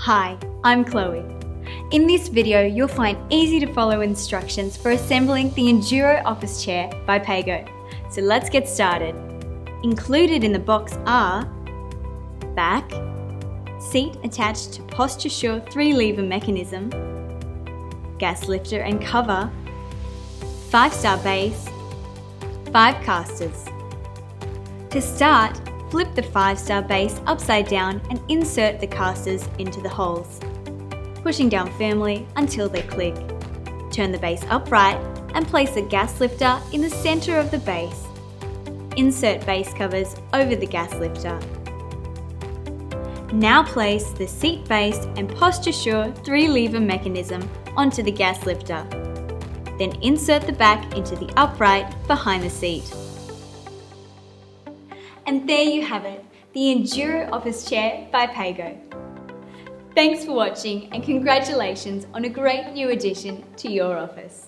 Hi, I'm Chloe. In this video, you'll find easy to follow instructions for assembling the Enduro office chair by Pago. So let's get started. Included in the box are back, seat attached to Posture Sure 3-lever mechanism, gas lifter and cover, 5-star base, 5 casters. To start, flip the 5-star base upside down and insert the casters into the holes, pushing down firmly until they click. Turn the base upright and place the gas lifter in the center of the base. Insert base covers over the gas lifter. Now place the seat base and Posture Sure 3-lever mechanism onto the gas lifter. Then insert the back into the upright behind the seat. And there you have it, the Enduro office chair by Pago. Thanks for watching and congratulations on a great new addition to your office.